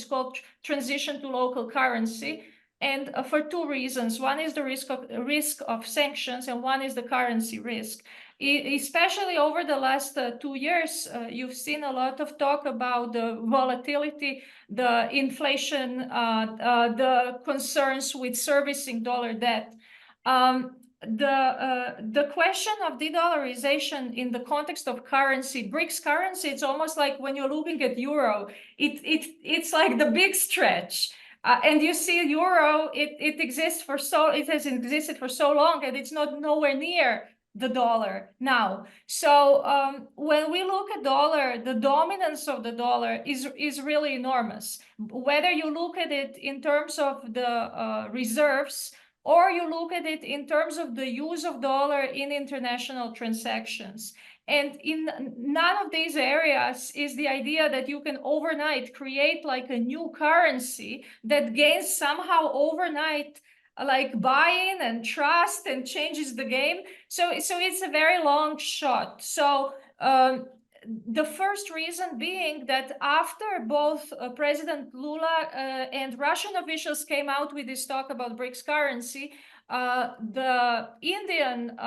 called transition to local currency, and for two reasons. One is the risk of sanctions, and one is the currency risk. Especially over the last 2 years, you've seen a lot of talk about the volatility, the inflation, the concerns with servicing dollar debt. The question of de-dollarization in the context of currency, BRICS currency, it's almost like when you're looking at euro, it's like the big stretch. And you see euro, it has existed for so long, and it's nowhere near the dollar now. So when we look at dollar, the dominance of the dollar is really enormous. Whether you look at it in terms of the reserves, or you look at it in terms of the use of dollar in international transactions. And in none of these areas is the idea that you can overnight create like a new currency that gains somehow overnight like buy-in and trust and changes the game. So it's a very long shot. So the first reason being that after both President Lula and Russian officials came out with this talk about BRICS currency, the Indian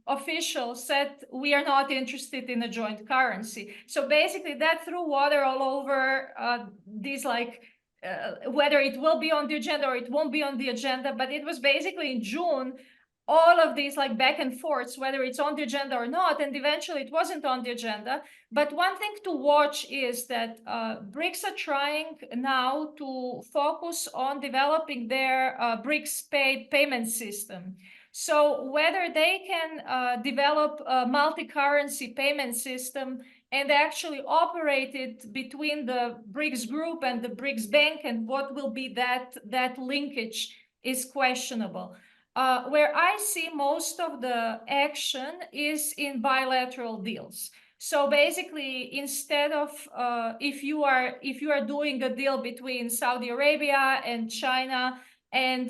official said, we are not interested in a joint currency. So basically that threw water all over these like, whether it will be on the agenda or it won't be on the agenda, but it was basically in June, all of these like back and forths, whether it's on the agenda or not, and eventually it wasn't on the agenda. But one thing to watch is that BRICS are trying now to focus on developing their BRICS payment system. So whether they can develop a multi-currency payment system and actually operate it between the BRICS group and the BRICS bank, and what will be that linkage is questionable. Where I see most of the action is in bilateral deals. So basically, instead of if you are doing a deal between Saudi Arabia and China, and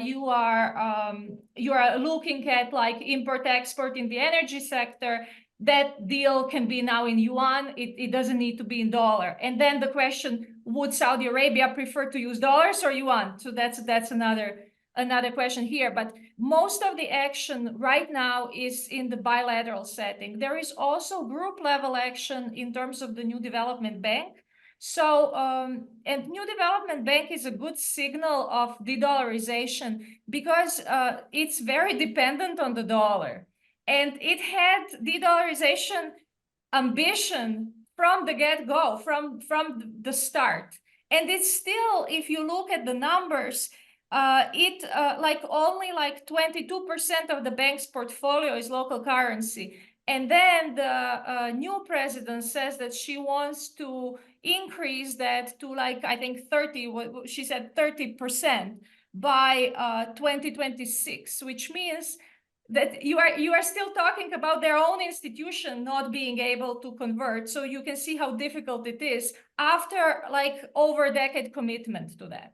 you are looking at like import-export in the energy sector, that deal can be now in yuan. It doesn't need to be in dollar. And then the question, would Saudi Arabia prefer to use dollars or yuan? So that's another question here. But most of the action right now is in the bilateral setting. There is also group level action in terms of the New Development Bank. So, and New Development Bank is a good signal of de-dollarization because it's very dependent on the dollar. And it had de-dollarization ambition from the get-go, from the start. And it's still, if you look at the numbers, like only like 22% of the bank's portfolio is local currency. And then the new president says that she wants to increase that to like, I think 30, she said 30% by 2026, which means that you are still talking about their own institution not being able to convert. So you can see how difficult it is after like over a decade commitment to that.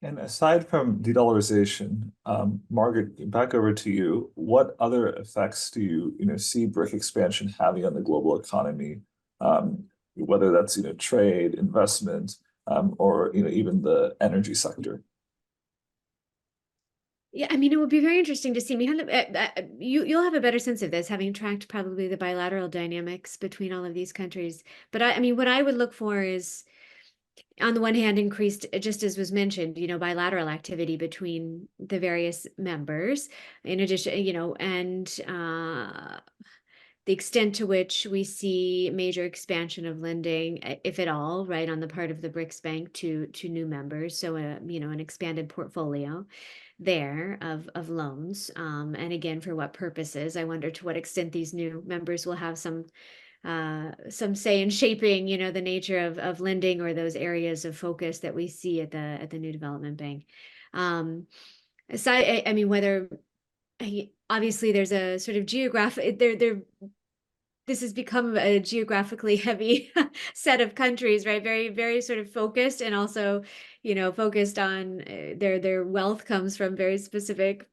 And aside from de-dollarization, Margaret, back over to you. What other effects do you see BRIC expansion having on the global economy? Whether that's trade, investment, or even the energy sector. Yeah, I mean, it would be very interesting to see. You'll have a better sense of this, having tracked probably the bilateral dynamics between all of these countries. But I mean, what I would look for is, on the one hand, increased, just as was mentioned, bilateral activity between the various members. In addition, and the extent to which we see major expansion of lending, if at all, right, on the part of the BRICS Bank to new members. So, an expanded portfolio there of loans, and again, for what purposes. I wonder to what extent these new members will have some say in shaping the nature of lending or those areas of focus that we see at the New Development Bank. So I mean, whether obviously there's a sort of geographic this has become a geographically heavy set of countries, right? Very, very sort of focused, and also, focused on their wealth comes from very specific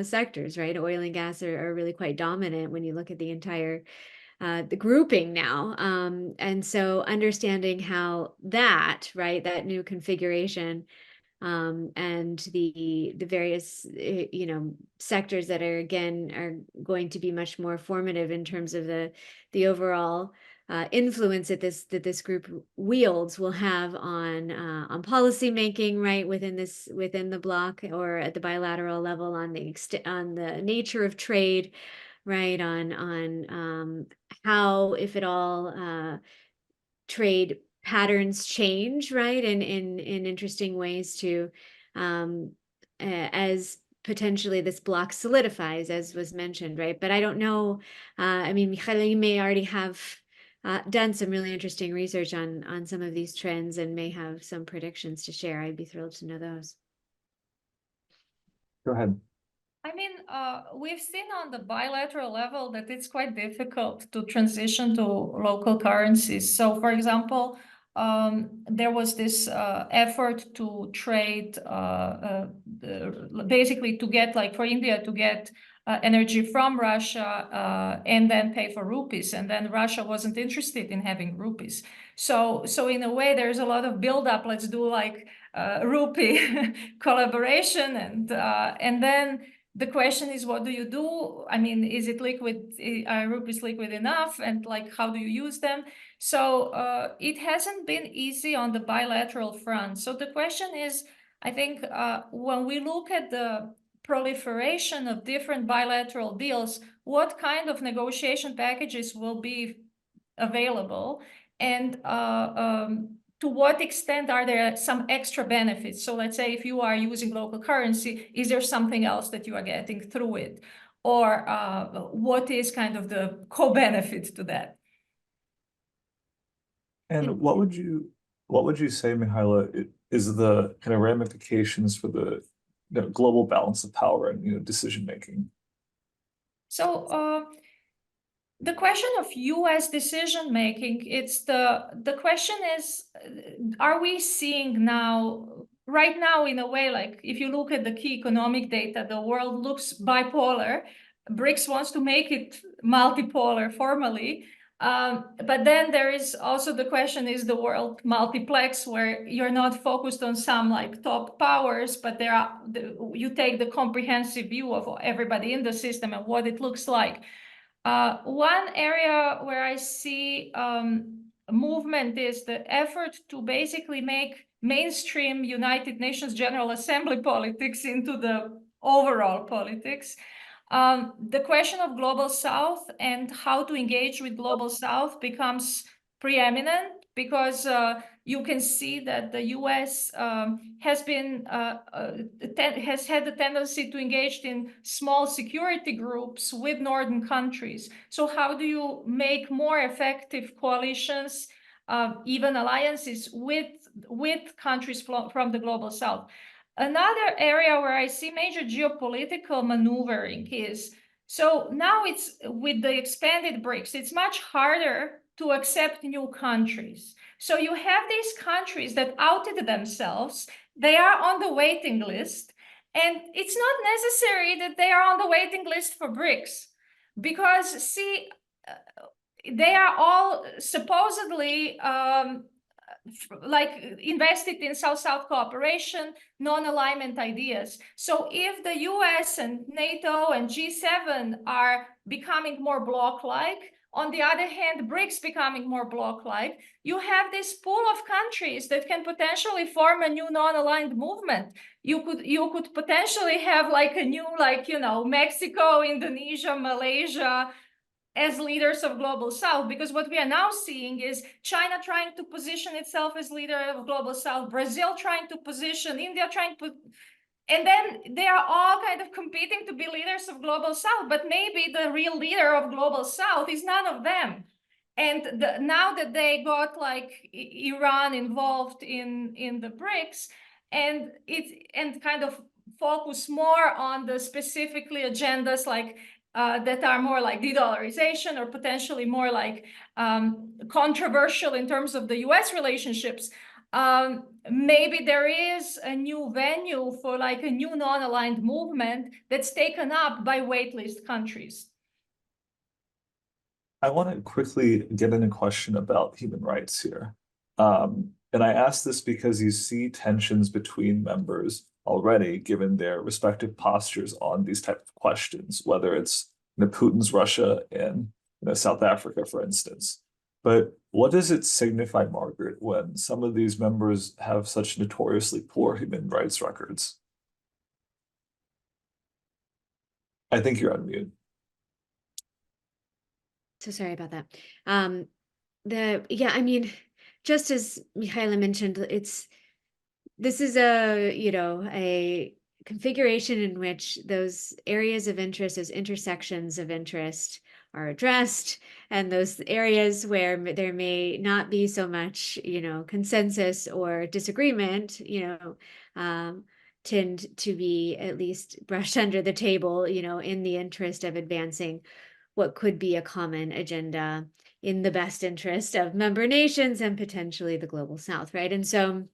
sectors, right? Oil and gas are really quite dominant when you look at the entire the grouping now. And so understanding how that new configuration and the various sectors that are going to be much more formative in terms of the overall influence that this group wields will have on policy making, right, within the bloc or at the bilateral level, on the nature of trade, right, on how, if at all, trade patterns change, right, in interesting ways too, as potentially this block solidifies, as was mentioned, right? But I don't know. I mean, Michael, you may already have done some really interesting research on some of these trends and may have some predictions to share. I'd be thrilled to know those. Go ahead. I mean, we've seen on the bilateral level that it's quite difficult to transition to local currencies. So, for example, there was this effort to trade, basically to get, like for India, to get energy from Russia and then pay for rupees. And then Russia wasn't interested in having rupees. So in a way, there's a lot of buildup. Let's do like rupee collaboration, and then the question is, what do you do? I mean, is it liquid? Are rupees liquid enough? And like, how do you use them? So it hasn't been easy on the bilateral front. So the question is, I think when we look at the proliferation of different bilateral deals, what kind of negotiation packages will be available? And to what extent are there some extra benefits? So let's say if you are using local currency, is there something else that you are getting through it? Or what is kind of the co-benefit to that? And what would you say, Mihaela, is the kind of ramifications for the global balance of power and decision making? So the question of US decision making, it's the question is, are we seeing right now in a way, like if you look at the key economic data, the world looks bipolar. BRICS wants to make it multipolar formally. But then there is also the question, is the world multiplex, where you're not focused on some like top powers, but you take the comprehensive view of everybody in the system and what it looks like. One area where I see movement is the effort to basically make mainstream United Nations General Assembly politics into the overall politics. The question of Global South and how to engage with Global South becomes preeminent because you can see that the US has had the tendency to engage in small security groups with northern countries. So how do you make more effective coalitions, even alliances with countries from the Global South? Another area where I see major geopolitical maneuvering is, so now it's with the expanded BRICS, it's much harder to accept new countries. So you have these countries that outed themselves, they are on the waiting list, and it's not necessary that they are on the waiting list for BRICS, because see, they are all supposedly like invested in South-South cooperation, non-alignment ideas. So if the US and NATO and G7 are becoming more bloc-like, on the other hand, BRICS becoming more bloc-like, you have this pool of countries that can potentially form a new non-aligned movement. You could potentially have like a new, like, Mexico, Indonesia, Malaysia, as leaders of Global South, because what we are now seeing is China trying to position itself as leader of Global South, Brazil trying to position, India trying to, and then they are all kind of competing to be leaders of Global South, but maybe the real leader of Global South is none of them. And now that they got like Iran involved in the BRICS, and kind of focus more on the specifically agendas like that are more like de-dollarization or potentially more like controversial in terms of the US relationships, maybe there is a new venue for like a new non-aligned movement that's taken up by waitlist countries. I want to quickly get in a question about human rights here. And I ask this because you see tensions between members already, given their respective postures on these type of questions, whether it's Putin's Russia and South Africa, for instance. But what does it signify, Margaret, when some of these members have such notoriously poor human rights records? I think you're on mute. So sorry about that. I mean, just as Mihaela mentioned, this is a configuration in which those areas of interest, those intersections of interest are addressed, and those areas where there may not be so much, consensus or disagreement, tend to be at least brushed under the table, in the interest of advancing what could be a common agenda in the best interest of member nations and potentially the global South, right? And so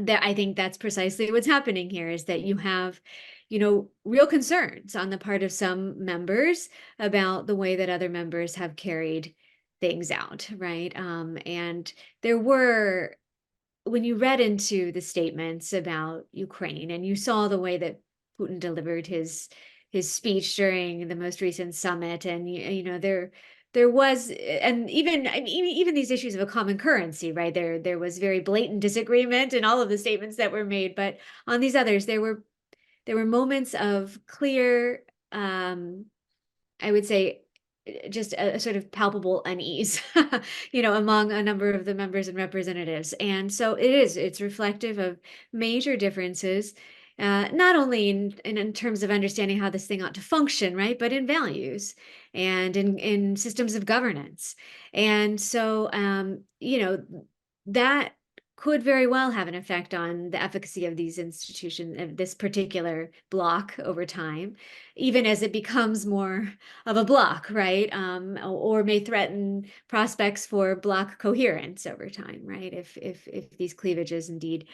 I think that's precisely what's happening here, is that you have, real concerns on the part of some members about the way that other members have carried things out, right? And there were, when you read into the statements about Ukraine and you saw the way that Putin delivered his speech during the most recent summit, and there was, and even these issues of a common currency, right? There was very blatant disagreement in all of the statements that were made, but on these others, there were moments of clear, I would say, just a sort of palpable unease, among a number of the members and representatives. And so it's reflective of major differences, not only in terms of understanding how this thing ought to function, right, but in values and in systems of governance. And so, that could very well have an effect on the efficacy of these institutions, of this particular bloc over time, even as it becomes more of a bloc, right? Or may threaten prospects for bloc coherence over time, right? If these cleavages indeed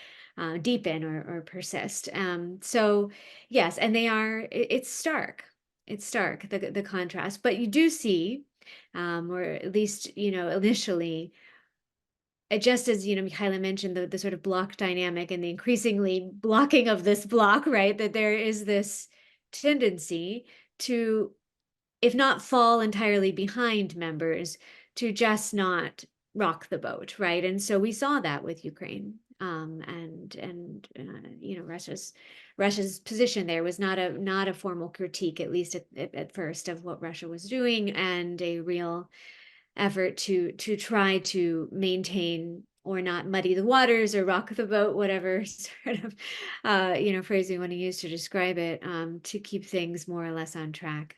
deepen or persist. So yes, and it's stark. It's stark, the contrast, but you do see, or at least, initially, just as Michaela mentioned, the sort of block dynamic and the increasingly blocking of this block, right? That there is this tendency to, if not fall entirely behind members, to just not rock the boat, right? And so we saw that with Ukraine, and Russia's position there was not a formal critique, at least at first, of what Russia was doing, and a real effort to try to maintain or not muddy the waters or rock the boat, whatever sort of phrase you want to use to describe it, to keep things more or less on track.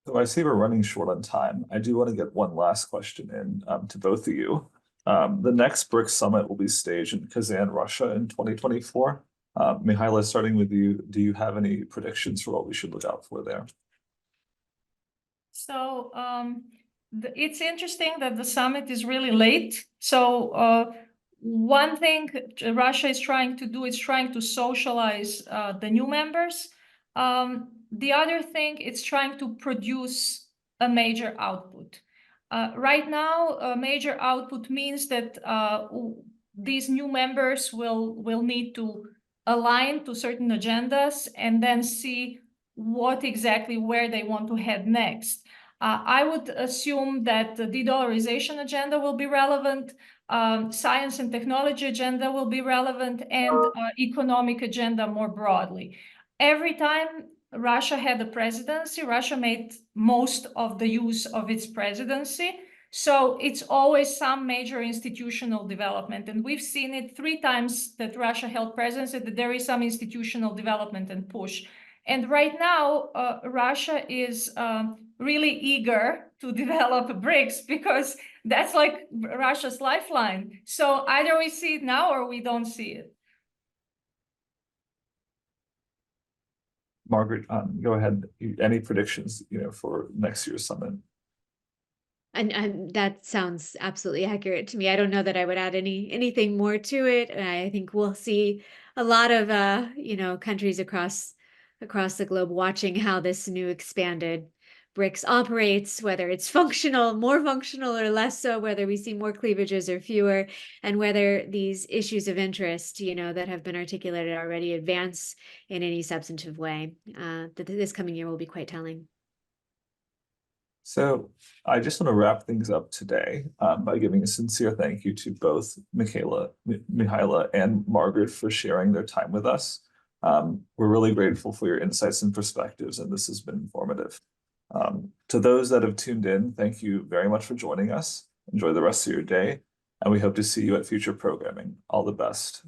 So I see we're running short on time. I do want to get one last question in to both of you. The next BRICS summit will be staged in Kazan, Russia in 2024. Mihaila, starting with you, do you have any predictions for what we should look out for there? So it's interesting that the summit is really late. So one thing Russia is trying to do is trying to socialize the new members. The other thing, it's trying to produce a major output. Right now, a major output means that these new members will need to align to certain agendas and then see what exactly where they want to head next. I would assume that the de-dollarization agenda will be relevant, science and technology agenda will be relevant, and economic agenda more broadly. Every time Russia had the presidency, Russia made most of the use of its presidency. So it's always some major institutional development. And we've seen it 3 times that Russia held presidency, that there is some institutional development and push. And right now, Russia is really eager to develop BRICS because that's like Russia's lifeline. So either we see it now or we don't see it. Margaret, go ahead. Any predictions, for next year's summit? And that sounds absolutely accurate to me. I don't know that I would add anything more to it. I think we'll see a lot of countries across the globe watching how this new expanded BRICS operates, whether it's more functional or less so, whether we see more cleavages or fewer, and whether these issues of interest, that have been articulated already, advance in any substantive way. This coming year will be quite telling. So I just want to wrap things up today by giving a sincere thank you to both Mihaila and Margaret for sharing their time with us. We're really grateful for your insights and perspectives, and this has been informative. To those that have tuned in, thank you very much for joining us. Enjoy the rest of your day, and we hope to see you at future programming. All the best.